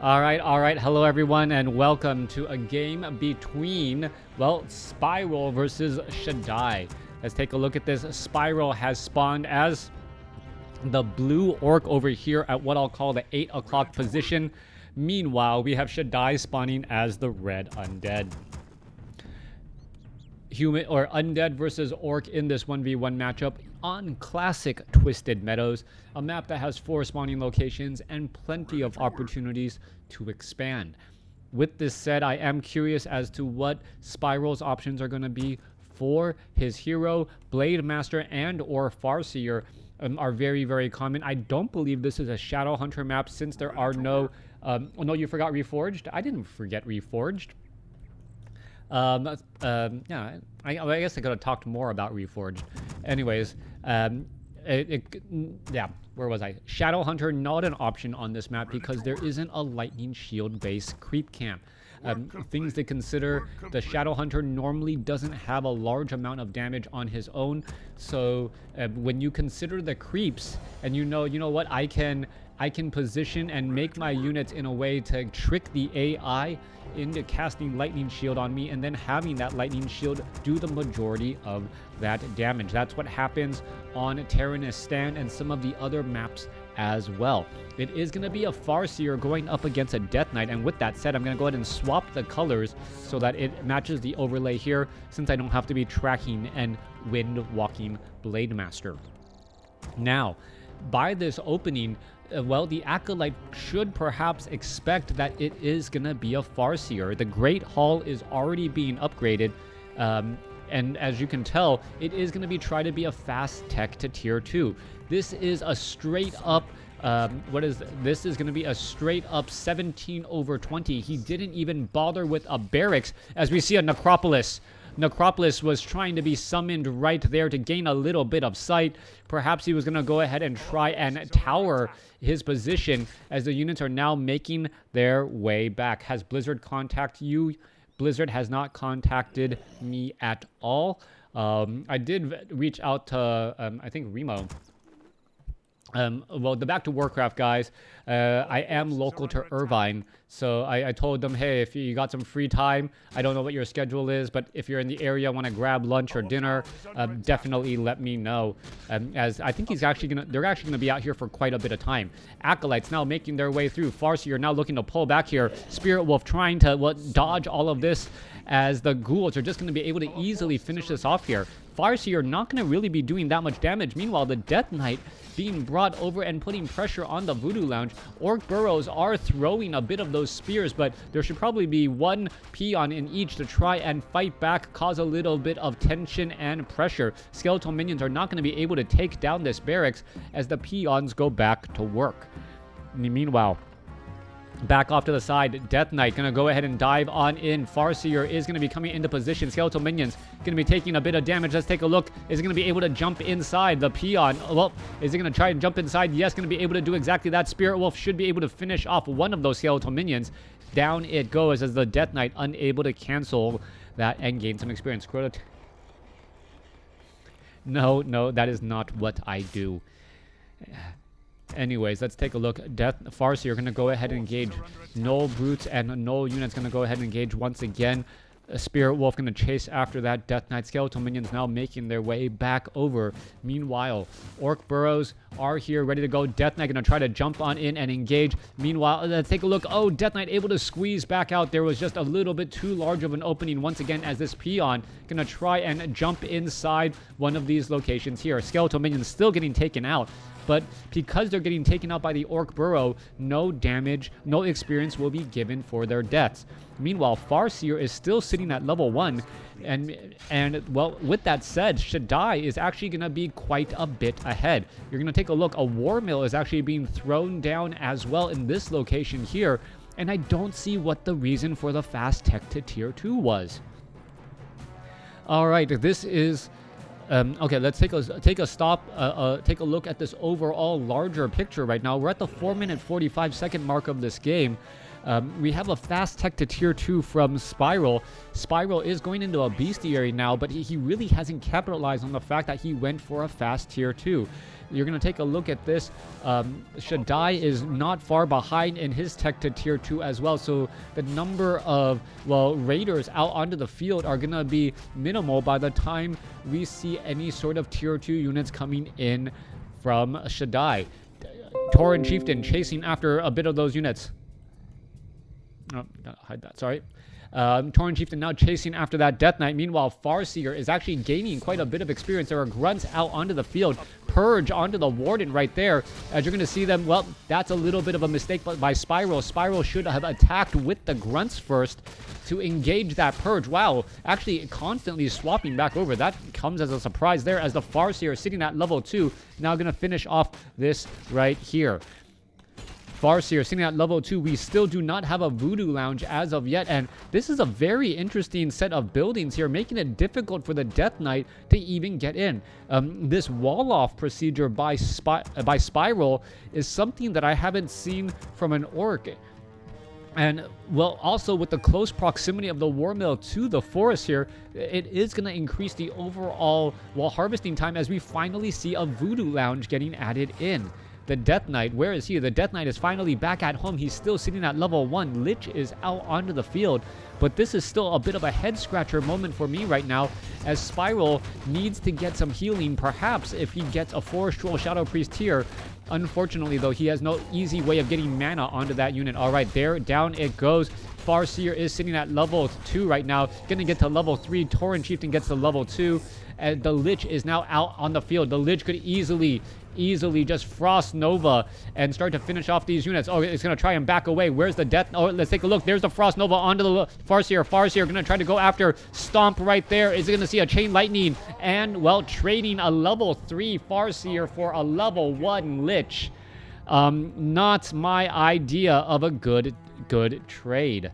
All right. Hello, everyone, and welcome to a game between, well, Spiral versus Shadai. Let's take a look at this. Spiral has spawned as the blue orc over here at what I'll call the 8 o'clock position. Meanwhile, we have Shadai spawning as the red undead. Human or undead versus orc in this 1v1 matchup on classic Twisted Meadows, a map that has 4 spawning locations and plenty of opportunities to expand. With this said, I am curious as to what Spiral's options are going to be for his hero. Blade Master and or Farseer are very common. I don't believe this is a Shadow Hunter map since there are no oh no, you forgot Reforged? I didn't forget Reforged. Yeah, I guess I could have talked more about Reforged. Anyways, yeah, where was I? Shadow Hunter, not an option on this map because there isn't a lightning shield based creep camp. Things to consider: the Shadow Hunter normally doesn't have a large amount of damage on his own, so when you consider the creeps, and you know what, I can position and make my units in a way to trick the AI into casting Lightning Shield on me and then having that Lightning Shield do the majority of that damage. That's what happens on Terranus Stand and some of the other maps as well. It is going to be a Farseer going up against a Death Knight, and with that said, I'm going to go ahead and swap the colors so that it matches the overlay here, since I don't have to be tracking and wind walking Blade Master. Now, by this opening, well, the Acolyte should perhaps expect that it is going to be a Farseer. The Great Hall is already being upgraded, and as you can tell, it is going to be trying to be a fast tech to tier 2. This is a straight up, this is going to be a straight up 17/20. He didn't even bother with a barracks, as we see a Necropolis. Necropolis was trying to be summoned right there to gain a little bit of sight. Perhaps he was going to go ahead and try and tower his position as the units are now making their way back. Has Blizzard contacted you? Blizzard has not contacted me at all. I did reach out to, I think, Remo. Well, the Back to WarCraft guys, I am local to Irvine, so I told them, hey, if you got some free time, I don't know what your schedule is, but if you're in the area, want to grab lunch or dinner, definitely let me know. As I think they're actually gonna be out here for quite a bit of time. Acolytes now making their way through. Farseer now looking to pull back here. Spirit Wolf trying to dodge all of this, as the ghouls are just going to be able to easily finish this off here. Farseer not going to really be doing that much damage. Meanwhile, the Death Knight being brought over and putting pressure on the Voodoo Lounge. Orc Burrows are throwing a bit of those spears, but there should probably be one peon in each to try and fight back, cause a little bit of tension and pressure. Skeletal minions are not going to be able to take down this barracks as the peons go back to work. Meanwhile, back off to the side, Death Knight gonna go ahead and dive on in. Farseer is gonna be coming into position. Skeletal minions gonna be taking a bit of damage. Let's take a look. Is it gonna be able to jump inside the peon? Well, is it gonna try and jump inside? Yes, gonna be able to do exactly that. Spirit Wolf should be able to finish off one of those skeletal minions. Down it goes as the Death Knight unable to cancel that and gain some experience. No, that is not what I do. Anyways, let's take a look. Farseer going to go ahead and engage. No brutes and no units going to go ahead and engage once again. Spirit Wolf going to chase after that. Death Knight skeletal minions now making their way back over. Meanwhile, Orc Burrows are here ready to go. Death Knight going to try to jump on in and engage. Meanwhile, let's take a look. Oh, Death Knight able to squeeze back out. There was just a little bit too large of an opening once again as this peon going to try and jump inside one of these locations here. Skeletal minions still getting taken out. But because they're getting taken out by the Orc Burrow, no damage, no experience will be given for their deaths. Meanwhile, Farseer is still sitting at level 1. And well, with that said, Shadai is actually going to be quite a bit ahead. You're going to take a look. A War Mill is actually being thrown down as well in this location here. And I don't see what the reason for the fast tech to tier 2 was. All right, this is... okay, let's take a look at this overall larger picture right now. We're at the 4-minute 45-second mark of this game. We have a fast tech to tier 2 from Spiral. Spiral is going into a bestiary now, but he really hasn't capitalized on the fact that he went for a fast tier 2. you're going to take a look at this. Shadai is not far behind in his tech to tier 2 as well. So the number of, well, raiders out onto the field are going to be minimal by the time we see any sort of tier 2 units coming in from Shadai. Tauren Chieftain chasing after a bit of those units. Oh, gotta hide that, sorry. Tauren Chieftain now chasing after that Death Knight. Meanwhile, Farseer is actually gaining quite a bit of experience. There are grunts out onto the field. Purge onto the Warden right there. As you're going to see them, well, that's a little bit of a mistake by Spiral. Spiral should have attacked with the grunts first to engage that Purge. Wow, actually constantly swapping back over. That comes as a surprise there as the Farseer sitting at level 2. Now going to finish off this right here. Farseer sitting at level 2. We still do not have a Voodoo Lounge as of yet, and this is a very interesting set of buildings here, making it difficult for the Death Knight to even get in. This wall-off procedure by Spiral is something that I haven't seen from an Orc. And, well, also with the close proximity of the War Mill to the forest here, it is going to increase the overall wall harvesting time as we finally see a Voodoo Lounge getting added in. The Death Knight, where is he? The Death Knight is finally back at home. He's still sitting at level 1. Lich is out onto the field. But this is still a bit of a head-scratcher moment for me right now, as Spiral needs to get some healing, perhaps if he gets a Forest Troll Shadow Priest here. Unfortunately, though, he has no easy way of getting mana onto that unit. All right, there, down it goes. Farseer is sitting at level 2 right now. Going to get to level 3. Tauren Chieftain gets to level 2. And the Lich is now out on the field. The Lich could easily just Frost Nova and start to finish off these units. Oh, it's going to try and back away. Where's the Death? Oh, let's take a look. There's the Frost Nova onto the Farseer. Farseer going to try to go after Stomp right there. Is it going to see a Chain Lightning? And, well, trading a level 3 Farseer for a level 1 Lich. Not my idea of a good trade.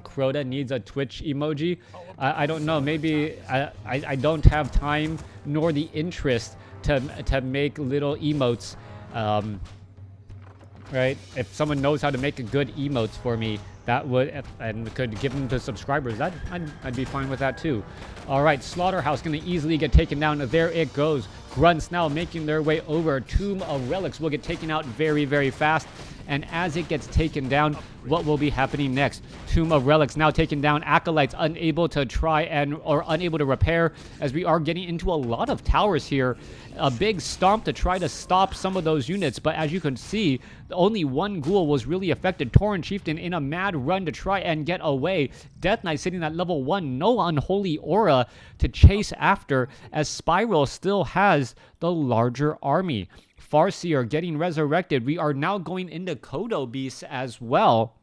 Crota needs a Twitch emoji. I don't know. Maybe I don't have time nor the interest to make little emotes. Right? If someone knows how to make a good emotes for me, that would, and could give them to subscribers, I'd be fine with that too. All right, Slaughterhouse going to easily get taken down. There it goes. Grunts now making their way over. Tomb of Relics will get taken out very, very fast. And as it gets taken down, what will be happening next? Tomb of Relics now taken down. Acolytes unable to unable to repair, as we are getting into a lot of towers here. A big stomp to try to stop some of those units, but as you can see, only one ghoul was really affected. Tauren Chieftain in a mad run to try and get away. Death Knight sitting at level 1. No Unholy Aura to chase after, as Spiral still has the larger army. Farseer getting resurrected. We are now going into Kodo Beasts as well.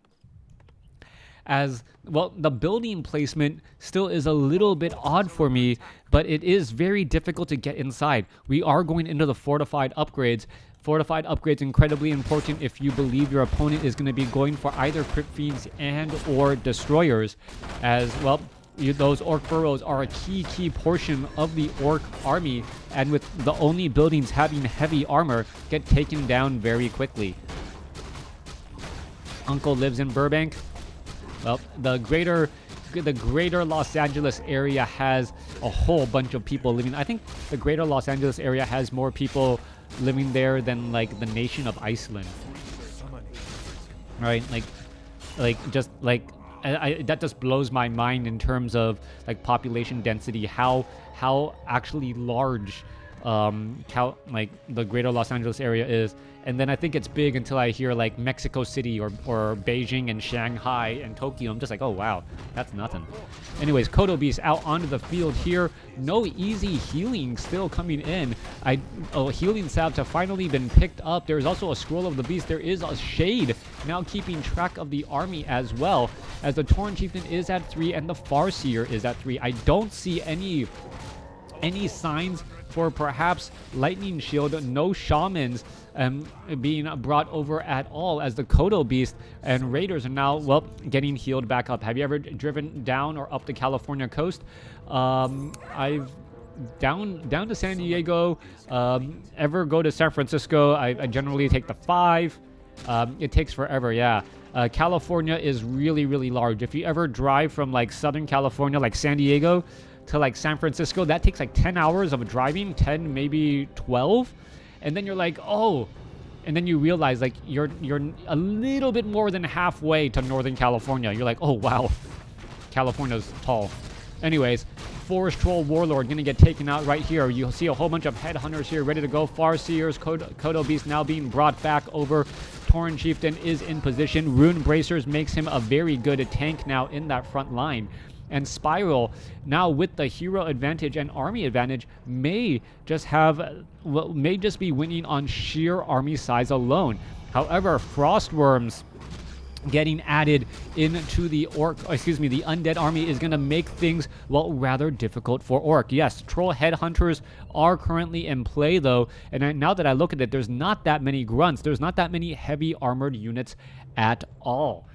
As, well, the building placement still is a little bit odd for me, but it is very difficult to get inside. We are going into the fortified upgrades. Fortified upgrades incredibly important if you believe your opponent is going to be going for either Crypt Fiends and or Destroyers, as, well, those Orc Burrows are a key portion of the Orc army, and with the only buildings having heavy armor, get taken down very quickly. Uncle lives in Burbank. Well, the greater Los Angeles area has a whole bunch of people living. I think the greater Los Angeles area has more people living there than, like, the nation of Iceland. Right? That just blows my mind in terms of, like, population density, how actually large like the greater Los Angeles area is. And then I think it's big until I hear, like, Mexico City or Beijing and Shanghai and Tokyo. I'm just like, oh wow, that's nothing. Anyways, Kodo Beast out onto the field here. No easy healing still coming in. Healing salves have finally been picked up. There's also a Scroll of the Beast. There is a Shade now keeping track of the army as well, as the Tauren Chieftain is at 3 and the Farseer is at 3. I don't see any signs for perhaps Lightning Shield. No Shamans being brought over at all, as the Kodo Beast and Raiders are now, well, getting healed back up. Have you ever driven down or up the California coast? I've down to San Diego. Ever go to San Francisco? I generally take the 5. It takes forever, yeah. California is really, really large. If you ever drive from, like, Southern California, like San Diego, to like San Francisco, that takes like 10 hours of driving, 10, maybe 12. And then you're like, oh, and then you realize like you're a little bit more than halfway to Northern California. You're like, oh, wow, California's tall. Anyways, Forest Troll Warlord gonna get taken out right here. You'll see a whole bunch of headhunters here ready to go. Farseers, Kodo Beast now being brought back over. Tauren Chieftain is in position. Rune Bracers makes him a very good tank now in that front line. And Spiral, now with the hero advantage and army advantage, may just be winning on sheer army size alone. However, Frostworms getting added into the the undead army is going to make things, well, rather difficult for Orc. Yes, Troll Headhunters are currently in play, though, and now that I look at it, there's not that many grunts. There's not that many heavy armored units at all.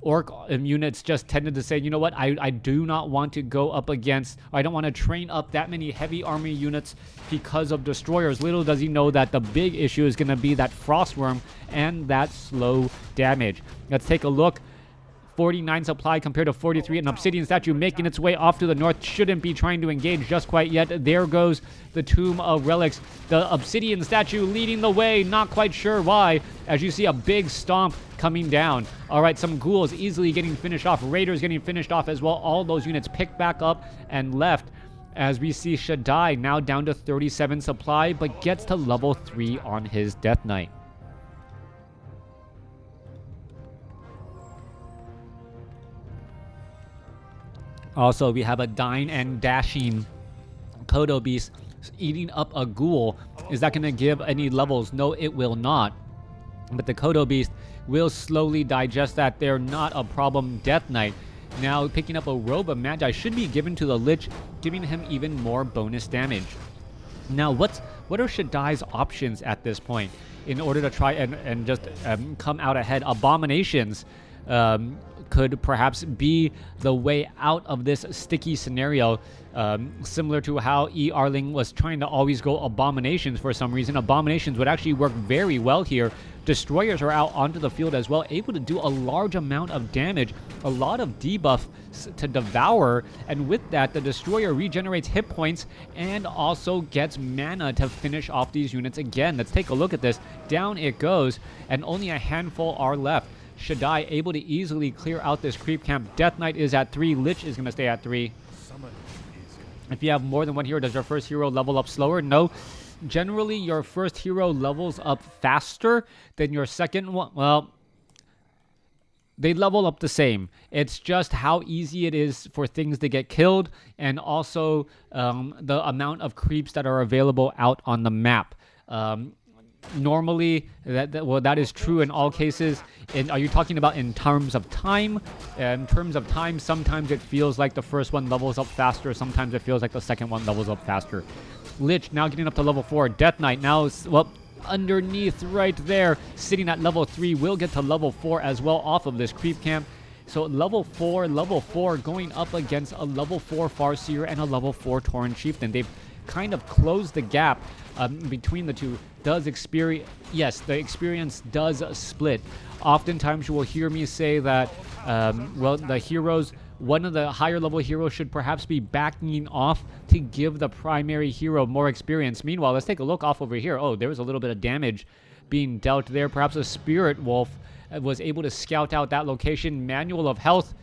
Orc units just tended to say, you know what, I do not want to go up against, I don't want to train up that many heavy army units because of destroyers. Little does he know that the big issue is going to be that Frostworm and that slow damage. Let's take a look. 49 supply compared to 43. An Obsidian statue making its way off to the north. Shouldn't be trying to engage just quite yet. There goes the Tomb of Relics. The Obsidian statue leading the way. Not quite sure why. As you see a big stomp coming down. All right, some ghouls easily getting finished off. Raiders getting finished off as well. All those units picked back up and left. As we see Shadai now down to 37 supply, but gets to level 3 on his Death Knight. Also, we have a dying and dashing Kodo Beast eating up a ghoul. Is that going to give any levels? No, it will not. But the Kodo Beast will slowly digest that. They're not a problem. Death Knight now picking up a Robe of Magi should be given to the Lich, giving him even more bonus damage. Now, what are Shadai's options at this point in order to try and just come out ahead? Abominations could perhaps be the way out of this sticky scenario, similar to how E. Arling was trying to always go Abominations for some reason. Abominations would actually work very well here. Destroyers are out onto the field as well, able to do a large amount of damage, a lot of debuff to Devour, and with that, the Destroyer regenerates hit points and also gets mana to finish off these units again. Let's take a look at this. Down it goes, and only a handful are left. Shadai able to easily clear out this creep camp. Death Knight is at 3. Lich is going to stay at 3. If you have more than one hero, does your first hero level up slower? No. Generally, your first hero levels up faster than your second one. Well, they level up the same. It's just how easy it is for things to get killed, and also the amount of creeps that are available out on the map. Normally, that is true in all cases. Are you talking about in terms of time? In terms of time, sometimes it feels like the first one levels up faster. Sometimes it feels like the second one levels up faster. Lich now getting up to level 4. Death Knight now, well, underneath right there, sitting at level 3, will get to level 4 as well off of this creep camp. So level 4 going up against a level 4 Farseer and a level 4 Tauren Chieftain. They've kind of closed the gap between the two. Yes, the experience does split. Oftentimes you will hear me say that, well, the heroes, one of the higher level heroes should perhaps be backing off to give the primary hero more experience. Meanwhile, let's take a look off over here. Oh, there was a little bit of damage being dealt there. Perhaps a Spirit Wolf was able to scout out that location. Manual of Health,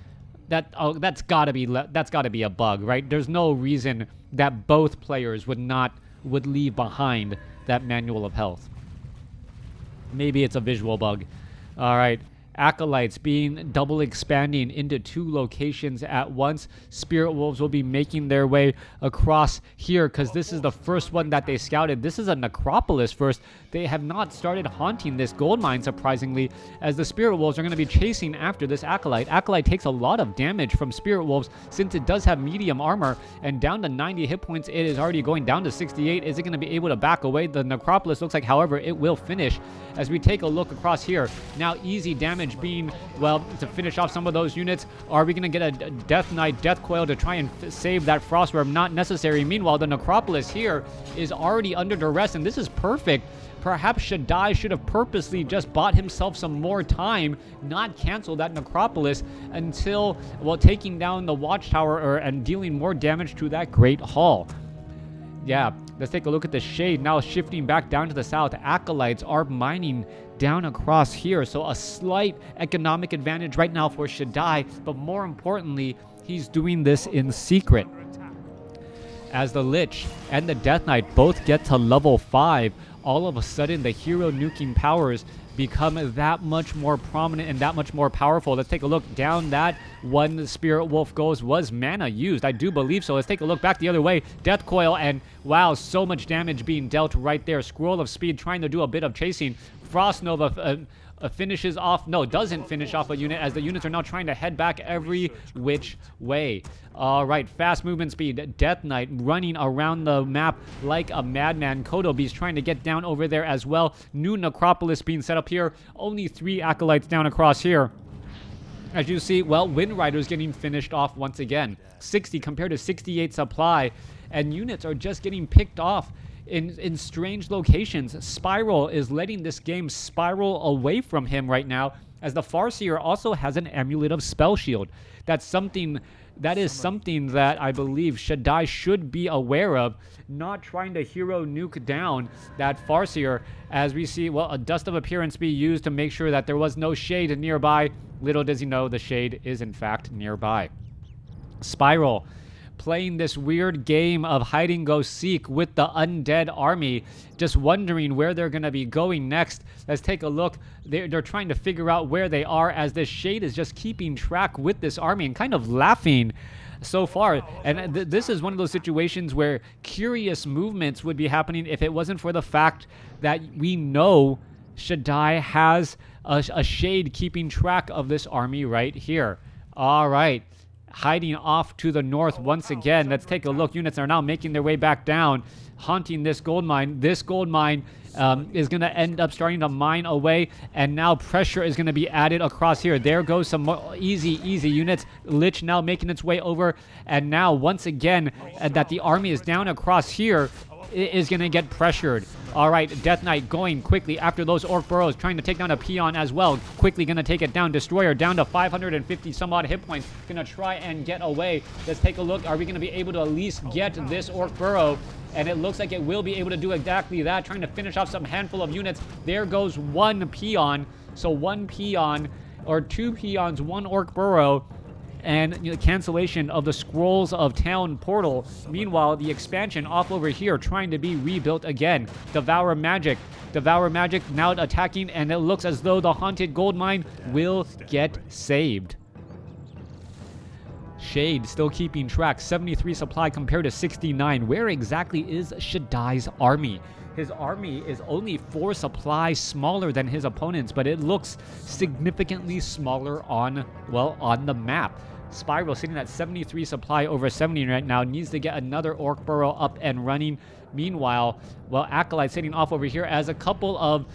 that's got to be a bug, right? There's no reason that both players would leave behind that Manual of Health. Maybe it's a visual bug. All right. Acolytes being double expanding into 2 locations at once. Spirit Wolves will be making their way across here because this is the first one that they scouted. This is a necropolis first. They have not started haunting this gold mine, surprisingly, as the Spirit Wolves are going to be chasing after this Acolyte. Acolyte takes a lot of damage from Spirit Wolves since it does have medium armor, and down to 90 hit points. It is already going down to 68. Is it going to be able to back away? The necropolis looks like, however, it will finish. As we take a look across here, now easy damage being, well, to finish off some of those units. Are we going to get a Death Knight, Death Coil to try and save that Frostworm? Not necessary. Meanwhile, the necropolis here is already under duress, and this is perfect Perhaps Shadai should have purposely just bought himself some more time, not cancel that necropolis until, well, taking down the watchtower and dealing more damage to that Great Hall. Yeah, let's take a look at the shade. Now shifting back down to the south, acolytes are mining down across here. So a slight economic advantage right now for Shadai, but more importantly, he's doing this in secret. As the Lich and the Death Knight both get to level 5, all of a sudden the hero nuking powers become that much more prominent and that much more powerful. Let's take a look down. That one Spirit Wolf goes. Was mana used? I do believe so. Let's take a look back the other way. Death Coil, and wow, so much damage being dealt right there. Scroll of Speed trying to do a bit of chasing. Frost Nova finishes off, no, doesn't finish off a unit, as the units are now trying to head back every which way. All right, fast movement speed. Death Knight running around the map like a madman. Kodo Beast trying to get down over there as well. New necropolis being set up here. Only 3 acolytes down across here. As you see, well, Wind Rider's getting finished off once again. 60 compared to 68 supply, and units are just getting picked off in strange locations. Spiral is letting this game spiral away from him right now, as the Farseer also has an Amulet of Spell Shield. That is something that I believe Shadai should be aware of, not trying to hero nuke down that Farseer, as we see, well, a Dust of Appearance be used to make sure that there was no shade nearby. Little does he know the shade is in fact nearby. Spiral playing this weird game of hide-and-go-seek with the Undead army, just wondering where they're going to be going next. Let's take a look. They're trying to figure out where they are, as this shade is just keeping track with this army and kind of laughing so far. And this is one of those situations where curious movements would be happening if it wasn't for the fact that we know Shadai has a shade keeping track of this army right here. All right. Hiding off to the north once again. Let's take a look. Units are now making their way back down, haunting this gold mine. This gold mine is going to end up starting to mine away, and now pressure is going to be added across here. There goes some more easy units. Lich now making its way over, and now once again that the army is down across here, is going to get pressured. All right, Death Knight going quickly after those Orc Burrows, trying to take down a Peon as well. Quickly going to take it down. Destroyer down to 550 some odd hit points. Going to try and get away. Let's take a look. Are we going to be able to at least get this Orc Burrow? And it looks like it will be able to do exactly that, trying to finish off some handful of units. There goes one Peon. So one Peon, or 2 Peons, 1 Orc Burrow, and the cancellation of the Scrolls of Town portal. Meanwhile, the expansion off over here trying to be rebuilt again. Devour Magic now attacking, and it looks as though the Haunted Gold Mine will get saved. Shade still keeping track. 73 supply compared to 69. Where exactly is Shadai's army? His army is only 4 supply smaller than his opponents, but it looks significantly smaller on the map. Spiral sitting at 73 supply over 70 right now, needs to get another Orc Burrow up and running. Meanwhile, well, Acolyte sitting off over here as a couple of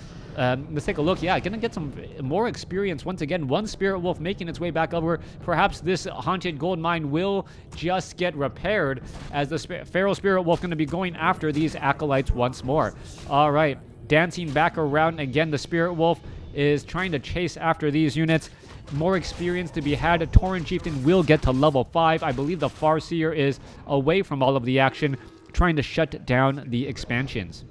let's take a look. Yeah, gonna get some more experience once again. One Spirit Wolf making its way back over. Perhaps this Haunted Gold Mine will just get repaired, as the Feral Spirit Wolf gonna be going after these Acolytes once more. All right, dancing back around again. The Spirit Wolf is trying to chase after these units. More experience to be had. Tauren Chieftain will get to level 5. I believe the Farseer is away from all of the action, trying to shut down the expansions.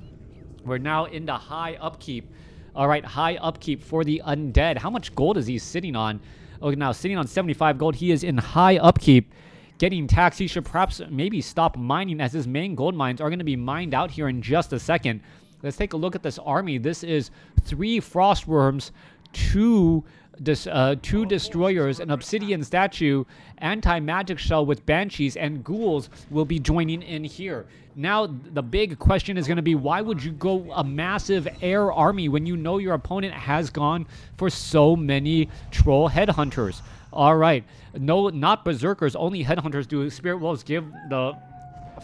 We're now into high upkeep. All right, high upkeep for the Undead. How much gold is he sitting on? Oh, now sitting on 75 gold. He is in high upkeep, getting taxed. He should perhaps maybe stop mining, as his main gold mines are going to be mined out here in just a second. Let's take a look at this army. This is 3 Frostworms, 2 Destroyers, an Obsidian Statue, Anti-Magic Shell with Banshees, and Ghouls will be joining in here. Now, the big question is going to be, why would you go a massive air army when you know your opponent has gone for so many Troll Headhunters? All right. No, not Berserkers, only Headhunters do. Spirit Wolves give the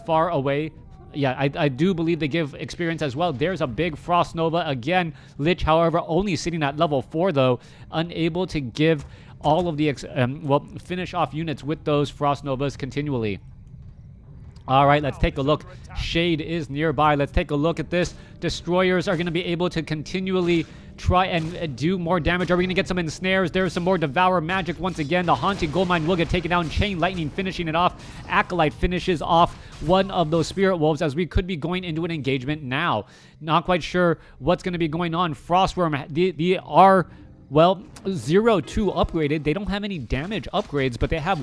far away. Yeah, I do believe they give experience as well. There's a big Frost Nova again. Lich, however, only sitting at level 4, though, unable to give all of the finish off units with those Frost Novas continually. All right, let's take a look. Shade is nearby. Let's take a look at this. Destroyers are going to be able to continually try and do more damage. Are we going to get some ensnares? There's some more Devour magic once again. The Haunted Goldmine will get taken down. Chain Lightning finishing it off. Acolyte finishes off one of those Spirit Wolves as we could be going into an engagement now. Not quite sure what's going to be going on. Frostworm, they are... well, 0-2 upgraded. They don't have any damage upgrades, but they have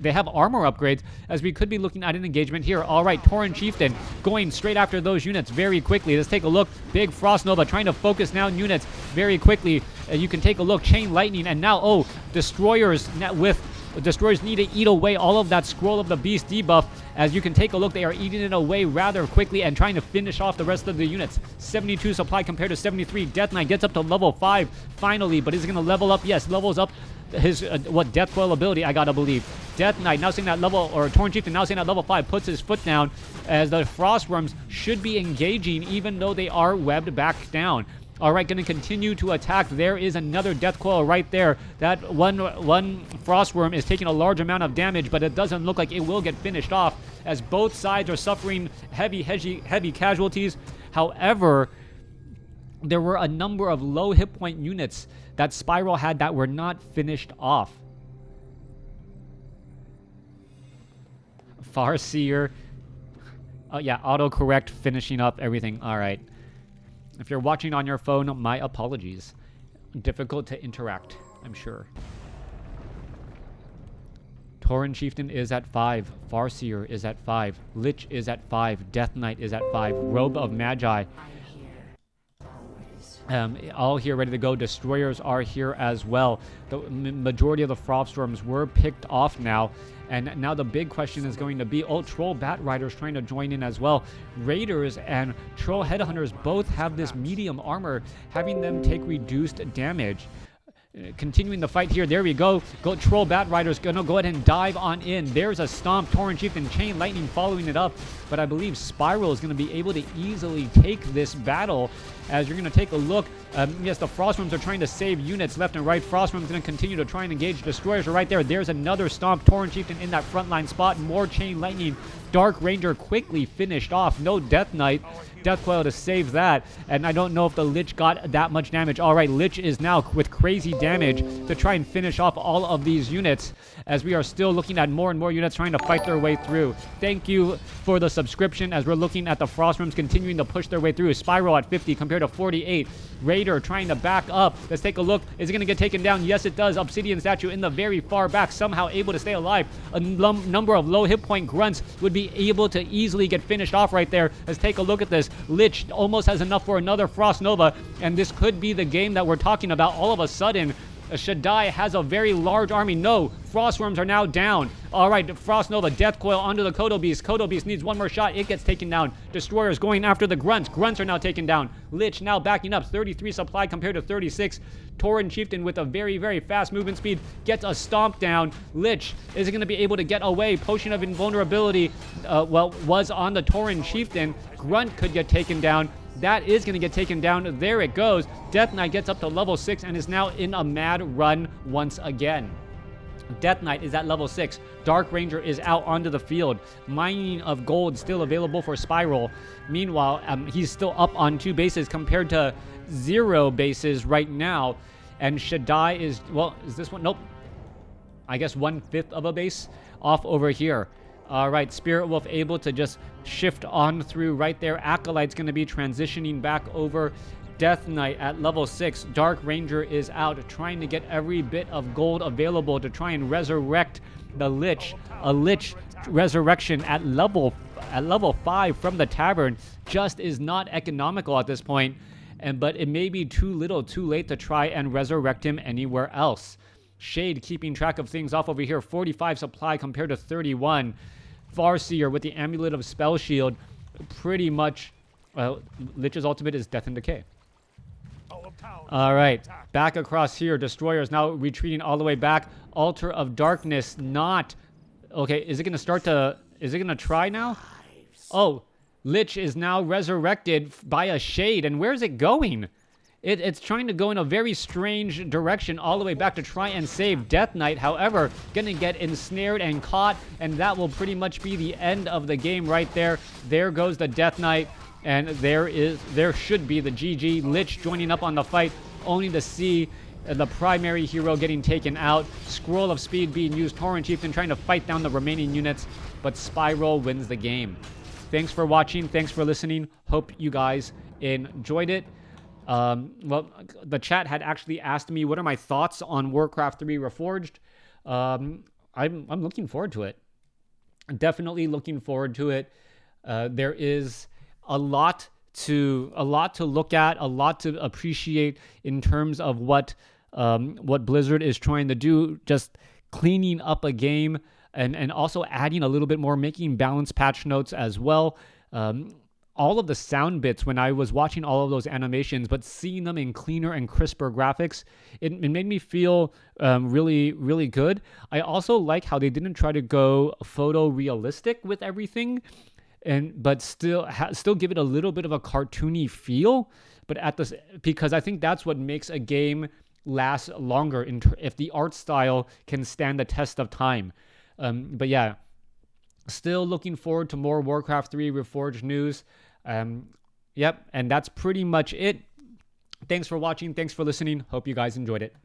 they have armor upgrades, as we could be looking at an engagement here. All right, Tauren Chieftain going straight after those units very quickly. Let's take a look. Big Frost Nova trying to focus down units very quickly. You can take a look. Chain Lightning, and now, Destroyers Destroyers need to eat away all of that Scroll of the Beast debuff. As you can take a look, they are eating it away rather quickly and trying to finish off the rest of the units. 72 supply compared to 73. Death Knight gets up to level 5 finally, but is he going to level up? Yes, levels up his, Death Coil ability, I gotta believe. Death Knight now seeing that level, or Tauren Chieftain now seeing that level 5, puts his foot down as the Frostworms should be engaging even though they are webbed back down. All right, going to continue to attack. There is another Death Coil right there. That one Frostworm is taking a large amount of damage, but it doesn't look like it will get finished off as both sides are suffering heavy casualties. However, there were a number of low hit point units that Spiral had that were not finished off. Farseer. Oh, yeah, autocorrect finishing up everything. All right. If you're watching on your phone, my apologies. Difficult to interact, I'm sure. Tauren Chieftain is at 5. Farseer is at 5. Lich is at 5. Death Knight is at 5. Robe of Magi. All here ready to go. Destroyers are here as well. The majority of the Frostworms were picked off now. And now the big question is going to be, Troll Bat Riders trying to join in as well. Raiders and Troll Headhunters both have this medium armor, having them take reduced damage. Continuing the fight here. There we go. Troll Bat Rider's gonna go ahead and dive on in. There's a stomp. Tauren Chieftain, Chain Lightning following it up. But I believe Spiral is going to be able to easily take this battle. As you're going to take a look. Yes, the Frostworms are trying to save units left and right. Frostworms going to continue to try and engage. Destroyers are right there. There's another stomp. Tauren Chieftain in that frontline spot. More Chain Lightning. Dark Ranger quickly finished off. No Death Knight. Death Coil to save that. And I don't know if the Lich got that much damage. All right, Lich is now with crazy damage to try and finish off all of these units. As we are still looking at more and more units trying to fight their way through. Thank you for the subscription as we're looking at the Frostworms continuing to push their way through. Spiral at 50 compared to 48. Raider trying to back up. Let's take a look. Is it going to get taken down? Yes, it does. Obsidian Statue in the very far back, somehow able to stay alive. A number of low hit point grunts would be able to easily get finished off right there. Let's take a look at this. Lich almost has enough for another Frost Nova, and this could be the game that we're talking about. All of a sudden, Shadai has a very large army. No, Frostworms are now down. All right, Frost Nova, Death Coil onto the Kodo Beast. Kodo Beast needs one more shot. It gets taken down. Destroyers going after the Grunts. Grunts are now taken down. Lich now backing up. 33 supply compared to 36. Tauren Chieftain with a very, very fast movement speed gets a stomp down. Lich is going to be able to get away. Potion of Invulnerability, was on the Tauren Chieftain. Grunt could get taken down. That is going to get taken down. There it goes. Death Knight gets up to level 6 and is now in a mad run once again. Death Knight is at level 6. Dark Ranger is out onto the field. Mining of gold still available for Spiral. Meanwhile, he's still up on 2 bases compared to 0 bases right now. And Shadai is, is this one? Nope. I guess 1/5 of a base off over here. All right, Spirit Wolf able to just shift on through right there. Acolyte's going to be transitioning back over. Death Knight at level 6. Dark Ranger is out, trying to get every bit of gold available to try and resurrect the Lich. A Lich resurrection at level 5 from the Tavern just is not economical at this point. But it may be too little, too late to try and resurrect him anywhere else. Shade keeping track of things off over here. 45 supply compared to 31. Farseer with the Amulet of Spell Shield. Pretty much, Lich's ultimate is Death and Decay. All right, back across here. Destroyers now retreating all the way back. Altar of Darkness not. Okay, is it going to start to... Is it going to try now? Oh, Lich is now resurrected by a Shade. And where's it going? it's trying to go in a very strange direction all the way back to try and save Death Knight. However, gonna get ensnared and caught, and that will pretty much be the end of the game right there. There goes the Death Knight, and there should be the GG. Lich joining up on the fight, only to see the primary hero getting taken out. Scroll of Speed being used. Tauren Chieftain trying to fight down the remaining units, but Spiral wins the game. Thanks for watching. Thanks for listening. Hope you guys enjoyed it. Well, the chat had actually asked me what are my thoughts on Warcraft 3 Reforged. I'm looking forward to it. Definitely looking forward to it. There is a lot to look at, a lot to appreciate in terms of what Blizzard is trying to do, just cleaning up a game and also adding a little bit more, making balanced patch notes as well. All of the sound bits when I was watching all of those animations, but seeing them in cleaner and crisper graphics, it made me feel really, really good. I also like how they didn't try to go photorealistic with everything, but still give it a little bit of a cartoony feel. But because I think that's what makes a game last longer if the art style can stand the test of time. But yeah, still looking forward to more Warcraft 3 Reforged news. Yep, and that's pretty much it. Thanks for watching. Thanks for listening. Hope you guys enjoyed it.